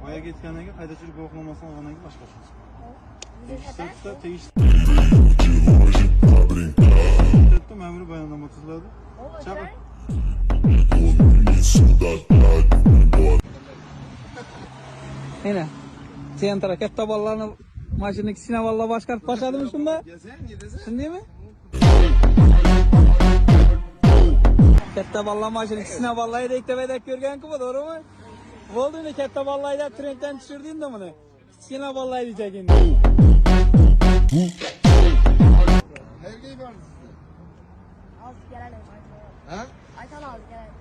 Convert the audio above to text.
Oya ketgandan keyin haydovchilik guvohnomasini olgandan keyin boshqasi. Tegishli ma'muriy bayonnoma tuziladi. Chaqir. Mana sentra katta bolalarni mashina kichkina bolalar boshqarib qo'yadimi shunda? Shundaymi? Katta bolalar mashina kichkina bolalar haydab ko'rgan-ku, to'g'rimi? Bo'ldi, uni katta bolalar haydab trenddan tushirding-da buni. Kichkina bolalar haydaydi endi. Qayerga yubordi sizni? Hozir keladi. Ha? Aytamiz keladi.